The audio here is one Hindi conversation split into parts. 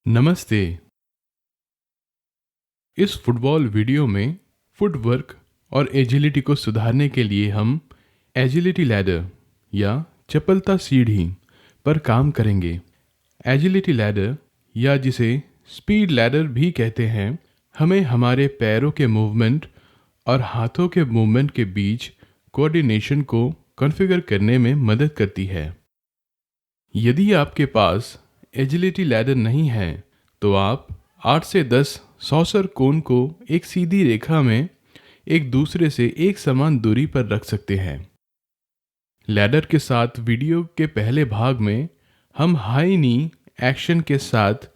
नमस्ते। इस फुटबॉल वीडियो में फुटवर्क और एजिलिटी को सुधारने के लिए हम एजिलिटी लैडर या चपलता सीढ़ी पर काम करेंगे। एजिलिटी लैडर या जिसे स्पीड लैडर भी कहते हैं, हमें हमारे पैरों के मूवमेंट और हाथों के मूवमेंट के बीच कोऑर्डिनेशन को कॉन्फ़िगर करने में मदद करती है। यदि आपके पास एजिलिटी लैडर नहीं है तो आप 8 से 10 सॉसर कोन को एक सीधी रेखा में एक दूसरे से एक समान दूरी पर रख सकते हैं। लैडर के साथ वीडियो के पहले भाग में हम हाई नी एक्शन के साथ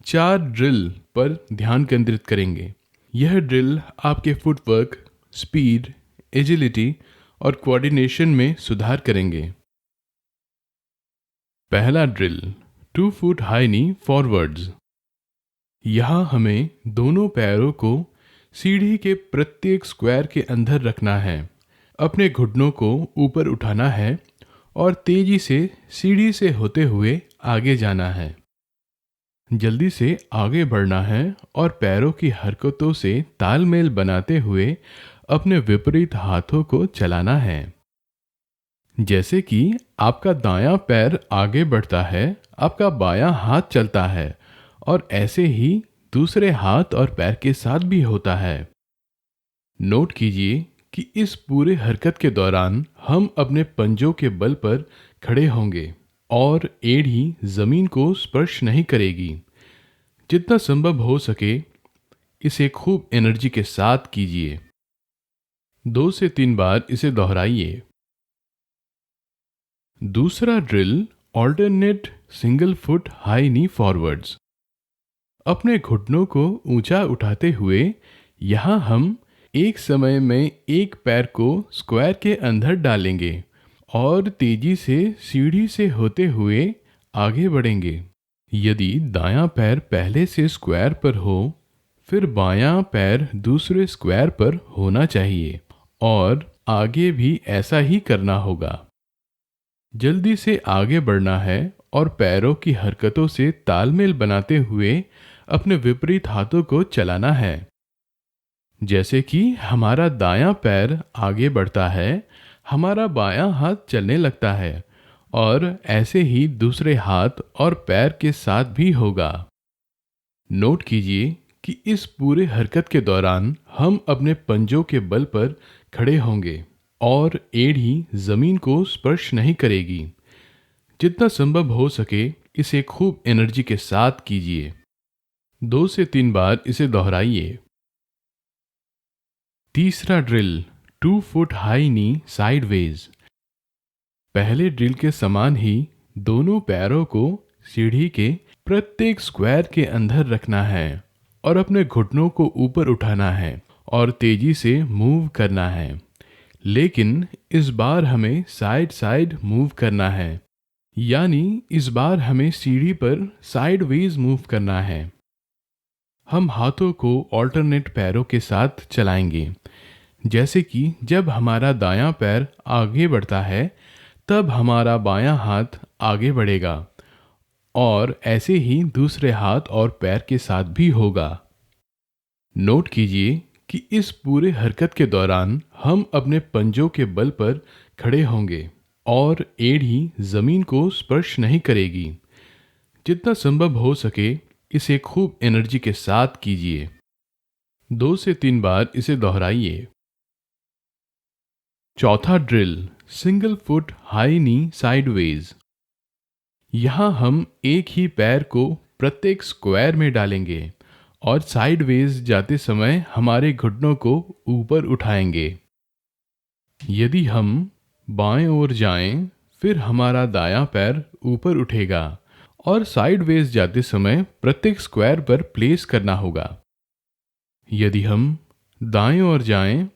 4 ड्रिल पर ध्यान केंद्रित करेंगे। यह ड्रिल आपके फुटवर्क, स्पीड, एजिलिटी और कोऑर्डिनेशन में सुधार करेंगे। पहला drill 2 foot high knee forwards. यहाँ हमें दोनों पैरों को सीढ़ी के प्रत्येक स्क्वायर के अंदर रखना है, अपने घुटनों को ऊपर उठाना है और तेजी से सीढ़ी से होते हुए आगे जाना है। जल्दी से आगे बढ़ना है और पैरों की हरकतों से तालमेल बनाते हुए अपने विपरीत हाथों को चलाना है। जैसे कि आपका दायां पैर आगे बढ़ता है, आपका बायां हाथ चलता है और ऐसे ही दूसरे हाथ और पैर के साथ भी होता है। नोट कीजिए कि इस पूरे हरकत के दौरान हम अपने पंजों के बल पर खड़े होंगे और एड़ी जमीन को स्पर्श नहीं करेगी। जितना संभव हो सके इसे खूब एनर्जी के साथ कीजिए। 2 से 3 बार इसे दोहराइए। दूसरा drill alternate single foot high knee forwards. अपने घुटनों को ऊंचा उठाते हुए यहाँ हम एक समय में एक पैर को स्क्वायर के अंदर डालेंगे और तेजी से सीढ़ी से होते हुए आगे बढ़ेंगे। यदि दायां पैर पहले से स्क्वायर पर हो, फिर बायां पैर दूसरे स्क्वायर पर होना चाहिए और आगे भी ऐसा ही करना होगा। जल्दी से आगे बढ़ना है और पैरों की हरकतों से तालमेल बनाते हुए अपने विपरीत हाथों को चलाना है। जैसे कि हमारा दायां पैर आगे बढ़ता है, हमारा बायां हाथ चलने लगता है और ऐसे ही दूसरे हाथ और पैर के साथ भी होगा। नोट कीजिए कि इस पूरे हरकत के दौरान हम अपने पंजों के बल पर खड़े होंगे और एड़ी जमीन को स्पर्श नहीं करेगी। जितना संभव हो सके इसे खूब एनर्जी के साथ कीजिए। 2 से 3 बार इसे दोहराइए। तीसरा ड्रिल 2 फुट हाई नी साइडवेज। पहले ड्रिल के समान ही दोनों पैरों को सीढ़ी के प्रत्येक स्क्वायर के अंदर रखना है और अपने घुटनों को ऊपर उठाना है और तेजी से मूव करना है। लेकिन इस बार हमें साइड साइड मूव करना है, यानी इस बार हमें सीढ़ी पर साइडवेज मूव करना है। हम हाथों को ऑल्टरनेट पैरों के साथ चलाएंगे। जैसे कि जब हमारा दायां पैर आगे बढ़ता है, तब हमारा बायां हाथ आगे बढ़ेगा और ऐसे ही दूसरे हाथ और पैर के साथ भी होगा। नोट कीजिए कि इस पूरे हरकत के दौरान हम अपने पंजों के बल पर खड़े होंगे और एड़ी जमीन को स्पर्श नहीं करेगी। जितना संभव हो सके इसे खूब एनर्जी के साथ कीजिए। 2 से 3 बार इसे दोहराइए। चौथा ड्रिल सिंगल फुट हाई नी साइडवेज। यहाँ हम एक ही पैर को प्रत्येक स्क्वायर में डालेंगे और साइडवेज जाते समय हमारे घुटनों को ऊपर उठाएंगे। यदि हम बाएं ओर जाएं, फिर हमारा दायां पैर ऊपर उठेगा और साइडवेज जाते समय प्रत्येक स्क्वायर पर प्लेस करना होगा। यदि हम दाएं ओर जाएं,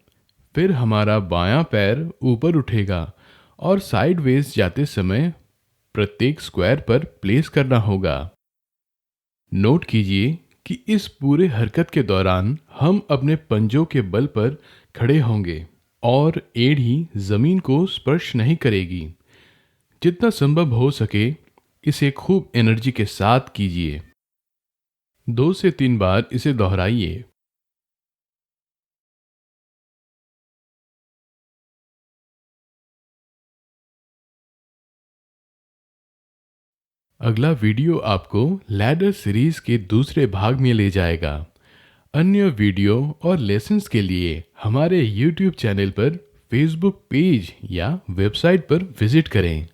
फिर हमारा बायां पैर ऊपर उठेगा और साइडवेज जाते समय प्रत्येक स्क्वायर पर प्लेस करना होगा। नोट कीजिए कि इस पूरे हरकत के दौरान हम अपने पंजों के बल पर खड़े होंगे और एड़ी जमीन को स्पर्श नहीं करेगी। जितना संभव हो सके इसे खूब एनर्जी के साथ कीजिए। 2 से 3 बार इसे दोहराइए। अगला वीडियो आपको लैडर सीरीज के दूसरे भाग में ले जाएगा। अन्य वीडियो और लेसन्स के लिए हमारे YouTube चैनल पर, Facebook पेज या वेबसाइट पर विजिट करें।